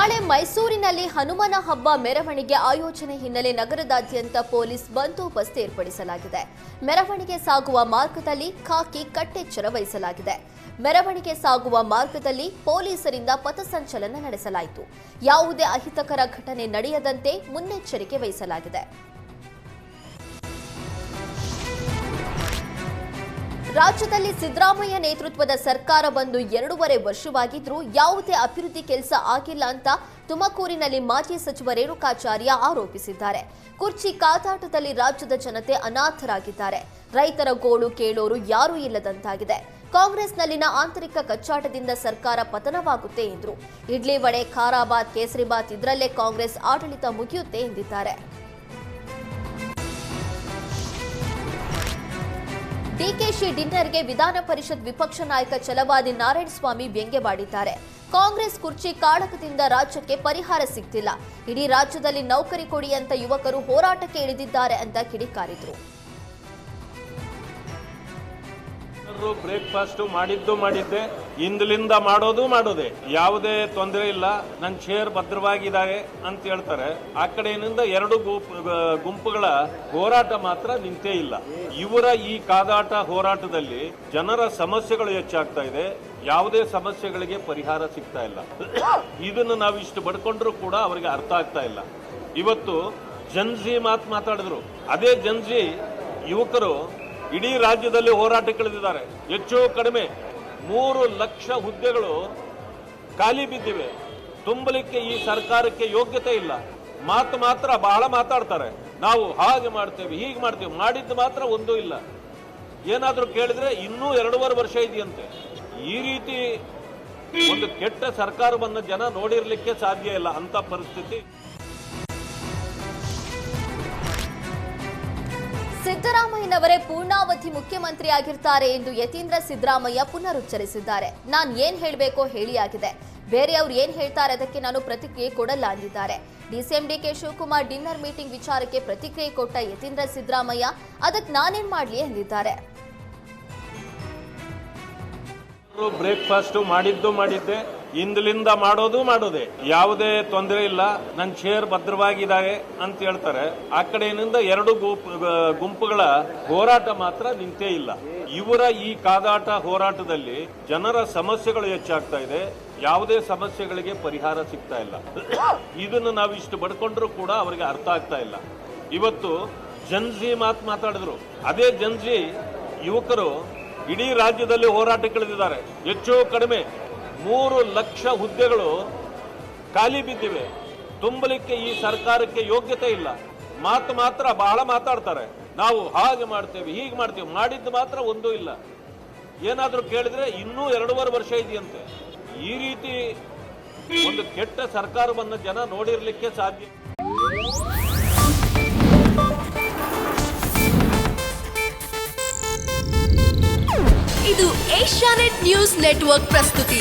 ನಾಳೆ ಮೈಸೂರಿನಲ್ಲಿ ಹನುಮನ ಹಬ್ಬ ಮೆರವಣಿಗೆ ಆಯೋಜನೆ ಹಿನ್ನೆಲೆ ನಗರದಾದ್ಯಂತ ಪೊಲೀಸ್ ಬಂದೋಬಸ್ತ್ ಏರ್ಪಡಿಸಲಾಗಿದೆ. ಮೆರವಣಿಗೆ ಸಾಗುವ ಮಾರ್ಗದಲ್ಲಿ ಖಾಕಿ ಕಟ್ಟೆಚ್ಚರ ವಹಿಸಲಾಗಿದೆ. ಮೆರವಣಿಗೆ ಸಾಗುವ ಮಾರ್ಗದಲ್ಲಿ ಪೊಲೀಸರಿಂದ ಪಥಸಂಚಲನ ನಡೆಸಲಾಯಿತು. ಯಾವುದೇ ಅಹಿತಕರ ಘಟನೆ ನಡೆಯದಂತೆ ಮುನ್ನೆಚ್ಚರಿಕೆ ವಹಿಸಲಾಗಿದೆ. ರಾಜ್ಯದಲ್ಲಿ ಸಿದ್ದರಾಮಯ್ಯ ನೇತೃತ್ವದ ಸರ್ಕಾರ ಬಂದು 2.5 ವರ್ಷವಾಗಿದ್ರೂ ಯಾವುದೇ ಅಭಿವೃದ್ಧಿ ಕೆಲಸ ಆಗಿಲ್ಲ ಅಂತ ತುಮಕೂರಿನಲ್ಲಿ ಮಾಜಿ ಸಚಿವ ರೇಣುಕಾಚಾರ್ಯ ಆರೋಪಿಸಿದ್ದಾರೆ. ಕುರ್ಚಿ ಕಾದಾಟದಲ್ಲಿ ರಾಜ್ಯದ ಜನತೆ ಅನಾಥರಾಗಿದ್ದಾರೆ. ರೈತರ ಗೋಳು ಕೇಳೋರು ಯಾರೂ ಇಲ್ಲದಂತಾಗಿದೆ. ಕಾಂಗ್ರೆಸ್ನಲ್ಲಿನ ಆಂತರಿಕ ಕಚ್ಚಾಟದಿಂದ ಸರ್ಕಾರ ಪತನವಾಗುತ್ತೆ ಎಂದರು. ಇಡ್ಲಿ ವಡೆ, ಖಾರಾಬಾತ್, ಕೇಸರಿಬಾತ್ ಇದರಲ್ಲೇ ಕಾಂಗ್ರೆಸ್ ಆಡಳಿತ ಮುಗಿಯುತ್ತೆ ಎಂದಿದ್ದಾರೆ. ಡಿಕೆಶಿ ಡಿನ್ನರ್ಗೆ ವಿಧಾನ ಪರಿಷತ್ ವಿಪಕ್ಷ ನಾಯಕ ಛಲವಾದಿ ನಾರಾಯಣಸ್ವಾಮಿ ವ್ಯಂಗ್ಯವಾಡಿದ್ದಾರೆ. ಕಾಂಗ್ರೆಸ್ ಕುರ್ಚಿ ಕಾಳಗದಿಂದ ರಾಜ್ಯಕ್ಕೆ ಪರಿಹಾರ ಸಿಗ್ತಿಲ್ಲ. ಇಡೀ ರಾಜ್ಯದಲ್ಲಿ ನೌಕರಿ ಕೊಡಿ ಅಂತ ಯುವಕರು ಹೋರಾಟಕ್ಕೆ ಇಳಿದಿದ್ದಾರೆ ಅಂತ ಕಿಡಿಕಾರಿದ್ರು. ಬ್ರೇಕ್ಫಾಸ್ಟ್ ಮಾಡಿದ್ದೆ, ಇಂದಲಿಂದ ಮಾಡೋದೇ ಯಾವುದೇ ತೊಂದರೆ ಇಲ್ಲ, ನನ್ನ ಶೇರ್ ಭದ್ರವಾಗಿದ್ದಾರೆ ಅಂತ ಹೇಳ್ತಾರೆ. ಆ ಕಡೆಯಿಂದ 2 ಗುಂಪುಗಳ ಹೋರಾಟ ಮಾತ್ರ ನಿಂತೇ ಇಲ್ಲ. ಇವರ ಈ ಕಾದಾಟ ಹೋರಾಟದಲ್ಲಿ ಜನರ ಸಮಸ್ಯೆಗಳು ಹೆಚ್ಚಾಗ್ತಾ ಇದೆ. ಯಾವುದೇ ಸಮಸ್ಯೆಗಳಿಗೆ ಪರಿಹಾರ ಸಿಗ್ತಾ ಇಲ್ಲ. ಇದನ್ನು ನಾವು ಇಷ್ಟು ಬಡ್ಕೊಂಡ್ರು ಕೂಡ ಅವರಿಗೆ ಅರ್ಥ ಆಗ್ತಾ ಇಲ್ಲ. ಇವತ್ತು ಜನ್ಜಿ ಮಾತಾಡಿದ್ರು. ಅದೇ ಜನ್ಜಿ ಯುವಕರು ಇಡೀ ರಾಜ್ಯದಲ್ಲಿ ಹೋರಾಟಕ್ಕಿಳಿದಿದ್ದಾರೆ. ಹೆಚ್ಚು ಕಡಿಮೆ 3 ಲಕ್ಷ ಹುದ್ದೆಗಳು ಖಾಲಿ ಬಿದ್ದಿವೆ. ತುಂಬಲಿಕ್ಕೆ ಈ ಸರ್ಕಾರಕ್ಕೆ ಯೋಗ್ಯತೆ ಇಲ್ಲ. ಮಾತ್ರ ಬಹಳ ಮಾತಾಡ್ತಾರೆ. ನಾವು ಹಾಗೆ ಮಾಡ್ತೇವೆ, ಹೀಗೆ ಮಾಡ್ತೇವೆ, ಮಾಡಿದ್ದು ಮಾತ್ರ ಒಂದೂ ಇಲ್ಲ. ಏನಾದರೂ ಕೇಳಿದ್ರೆ ಇನ್ನೂ 2.5 ವರ್ಷ ಇದೆಯಂತೆ. ಈ ರೀತಿ ಒಂದು ಕೆಟ್ಟ ಸರ್ಕಾರವನ್ನು ಜನ ನೋಡಿರ್ಲಿಕ್ಕೆ ಸಾಧ್ಯ ಇಲ್ಲ ಅಂತ ಪರಿಸ್ಥಿತಿ. ಸಿದ್ದರಾಮಯ್ಯನವರೇ ಪೂರ್ಣಾವಧಿ ಮುಖ್ಯಮಂತ್ರಿ ಆಗಿರ್ತಾರೆ ಎಂದು ಯತೀಂದ್ರ ಸಿದ್ದರಾಮಯ್ಯ ಪುನರುಚ್ಚರಿಸಿದ್ದಾರೆ. ನಾನು ಏನ್ ಹೇಳಬೇಕೋ ಹೇಳಿಯಾಗಿದೆ. ಬೇರೆಯವರು ಏನ್ ಹೇಳ್ತಾರೆ ಅದಕ್ಕೆ ನಾನು ಪ್ರತಿಕ್ರಿಯೆ ಕೊಡಲ್ಲ ಅಂದಿದ್ದಾರೆ. DCM D K Shivakumar dinner meeting ವಿಚಾರಕ್ಕೆ ಪ್ರತಿಕ್ರಿಯೆ ಕೊಟ್ಟ ಯತೀಂದ್ರ ಸಿದ್ದರಾಮಯ್ಯ ಅದಕ್ಕೆ ನಾನೇನ್ ಮಾಡ್ಲಿ ಎಂದಿದ್ದಾರೆ. ಬ್ರೇಕ್ಫಾಸ್ಟ್ ಮಾಡಿದ್ದೆ, ಇಂದಲಿಂದ ಮಾಡೋದೇ ಯಾವುದೇ ತೊಂದರೆ ಇಲ್ಲ, ನನ್ನ ಶೇರ್ ಭದ್ರವಾಗಿದ್ದಾರೆ ಅಂತ ಹೇಳ್ತಾರೆ. ಆ ಕಡೆಯಿಂದ 2 ಗುಂಪುಗಳ ಹೋರಾಟ ಮಾತ್ರ ನಿಂತೇ ಇಲ್ಲ. ಇವರ ಈ ಕಾದಾಟ ಹೋರಾಟದಲ್ಲಿ ಜನರ ಸಮಸ್ಯೆಗಳು ಹೆಚ್ಚಾಗ್ತಾ ಇದೆ. ಯಾವುದೇ ಸಮಸ್ಯೆಗಳಿಗೆ ಪರಿಹಾರ ಸಿಗ್ತಾ ಇಲ್ಲ. ಇದನ್ನು ನಾವು ಇಷ್ಟು ಬಡ್ಕೊಂಡ್ರು ಕೂಡ ಅವರಿಗೆ ಅರ್ಥ ಆಗ್ತಾ ಇಲ್ಲ. ಇವತ್ತು ಜನ್ಜಿ ಮಾತಾಡಿದ್ರು. ಅದೇ ಜನ್ಜಿ ಯುವಕರು ಇಡೀ ರಾಜ್ಯದಲ್ಲಿ ಹೋರಾಟಕ್ಕಿಳಿದಿದ್ದಾರೆ. ಹೆಚ್ಚು ಕಡಿಮೆ 3 ಲಕ್ಷ ಹುದ್ದೆಗಳು ಖಾಲಿ ಬಿದ್ದಿವೆ. ತುಂಬಲಿಕ್ಕೆ ಈ ಸರ್ಕಾರಕ್ಕೆ ಯೋಗ್ಯತೆ ಇಲ್ಲ. ಮಾತ್ರ ಬಹಳ ಮಾತಾಡ್ತಾರೆ. ನಾವು ಹಾಗೆ ಮಾಡ್ತೇವೆ, ಹೀಗೆ ಮಾಡ್ತೇವೆ, ಮಾಡಿದ್ದು ಮಾತ್ರ ಒಂದೂ ಇಲ್ಲ. ಏನಾದರೂ ಕೇಳಿದ್ರೆ ಇನ್ನೂ 2.5 ವರ್ಷ ಇದೆಯಂತೆ. ಈ ರೀತಿ ಒಂದು ಕೆಟ್ಟ ಸರ್ಕಾರವನ್ನು ಜನ ನೋಡಿರ್ಲಿಕ್ಕೆ ಸಾಧ್ಯ. ಇದು ಏಷ್ಯಾನೆಟ್ ನ್ಯೂಸ್ ನೆಟ್ವರ್ಕ್ ಪ್ರಸ್ತುತಿ.